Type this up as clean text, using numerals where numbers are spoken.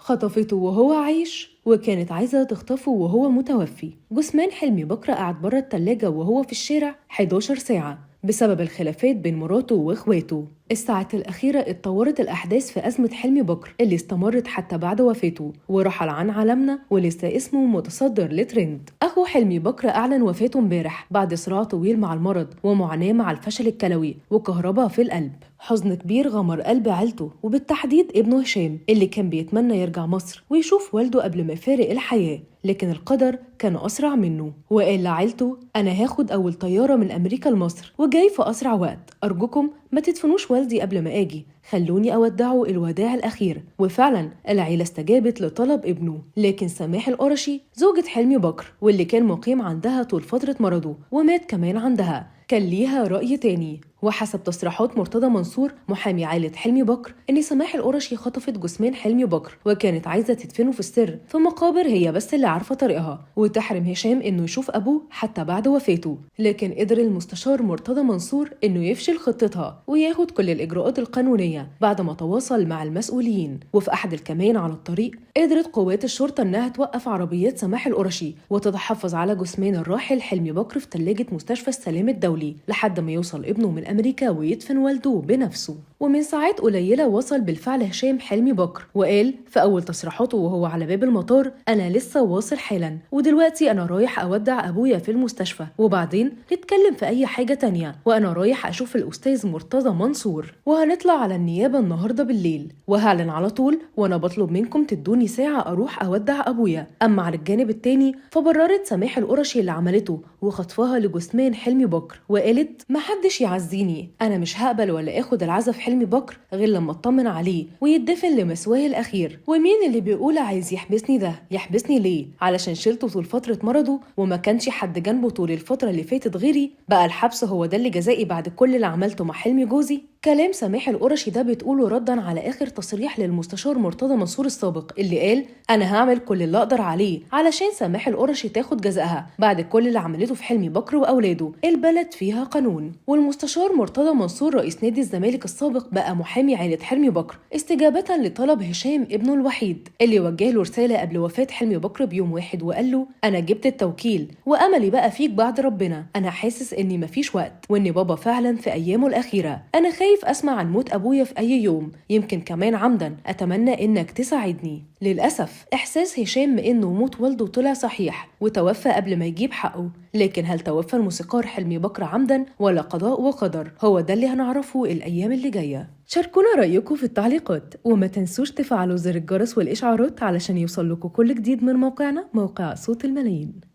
خطفته وهو عايش وكانت عايزة تخطفه وهو متوفي. جثمان حلمي بكر قعد بره التلاجة وهو في الشارع 11 ساعة بسبب الخلافات بين مراته واخواته. الساعات الأخيرة اتطورت الأحداث في أزمة حلمي بكر اللي استمرت حتى بعد وفاته ورحل عن عالمنا ولسه اسمه متصدر لترند. أخو حلمي بكر أعلن وفاته امبارح بعد صراع طويل مع المرض ومعاناة مع الفشل الكلوي وكهرباء في القلب. حزن كبير غمر قلب عيلته وبالتحديد ابنه هشام اللي كان بيتمنى يرجع مصر ويشوف والده قبل ما يفارق الحياة، لكن القدر كان أسرع منه وقال لعيلته: أنا هاخد أول طيارة من أمريكا لمصر وجاي في أسرع وقت، أرجوكم ما تدفنوش والدي قبل ما أجي، خلوني أودعه الوداع الأخير. وفعلا العيلة استجابت لطلب ابنه. لكن سماح القرشي زوجة حلمي بكر واللي كان مقيم عندها طول فترة مرضه ومات كمان عندها كان ليها رأي تاني. وحسب تصريحات مرتضى منصور محامي عائلة حلمي بكر إن سماح القرشي خطفت جثمان حلمي بكر وكانت عايزة تدفنه في السر في مقابر هي بس اللي عارفة طريقها وتحرم هشام إنه يشوف أبوه حتى بعد وفاته. لكن قدر المستشار مرتضى منصور إنه يفشل خطتها وياخد كل الإجراءات القانونية بعد ما تواصل مع المسؤولين. وفي أحد الكمان على الطريق قدرت قوات الشرطة إنها توقف عربيات سماح القرشي وتتحفظ على جثمان الراحل حلمي بكر في ثلاجة مستشفى السلام الدولي لحد ما يوصل ابنه من أمريكا ويدفن والده بنفسه. ومن ساعات قليلة وصل بالفعل هشام حلمي بكر وقال في أول تصريحاته وهو على باب المطار: أنا لسه واصل حالا ودلوقتي أنا رايح أودع أبويا في المستشفى وبعدين نتكلم في أي حاجة تانية، وأنا رايح أشوف الأستاذ مرتضى منصور وهنطلع على النيابة النهاردة بالليل وهعلن على طول، وأنا بطلب منكم تدوني ساعة أروح أودع أبويا. أما على الجانب التاني فبررت سماح القرشي اللي عملته وخطفها لجثمان حلمي بكر وقالت: محدش يعزيني، أنا مش هقبل ولا آخد العزا في حلمي بكر غير لما اطمن عليه ويدفن لمثواه الأخير. ومين اللي بيقول عايز يحبسني ده؟ يحبسني ليه؟ علشان شلته طول فترة مرضه وما كانش حد جنبه طول الفترة اللي فاتت غيري؟ بقى الحبس هو ده اللي جزائي بعد كل اللي عملته مع حلمي جوزي؟ كلام سماح القرشي ده بتقوله ردا على آخر تصريح للمستشار مرتضى منصور السابق اللي قال: أنا هعمل كل اللي أقدر عليه علشان سماح القرشي تاخد جزائها بعد كل اللي عملته في حلمي بكر وأولاده، البلد فيها قانون. والمستشار مرتضى منصور رئيس نادي الزمالك السابق بقى محامي عائلة حلمي بكر استجابة لطلب هشام ابنه الوحيد اللي وجه له رسالة قبل وفاة حلمي بكر بيوم واحد وقال له: أنا جبت التوكيل وأملي بقى فيك بعد ربنا، أنا حاسس إني مفيش وقت وإن بابا فعلا في أيامه الأخيرة، أنا خايف أسمع عن موت أبويا في أي يوم، يمكن كمان عمدا، أتمنى إنك تساعدني. للأسف إحساس هشام إنه موت والده طلع صحيح وتوفى قبل ما يجيب حقه، لكن هل توفى الموسيقار حلمي بكر عمدا ولا قضاء وقدر؟ هو ده اللي هنعرفه الأيام اللي جاية. شاركونا رأيكم في التعليقات وما تنسوش تفعلوا زر الجرس والإشعارات علشان يوصل لكم كل جديد من موقعنا، موقع صوت الملايين.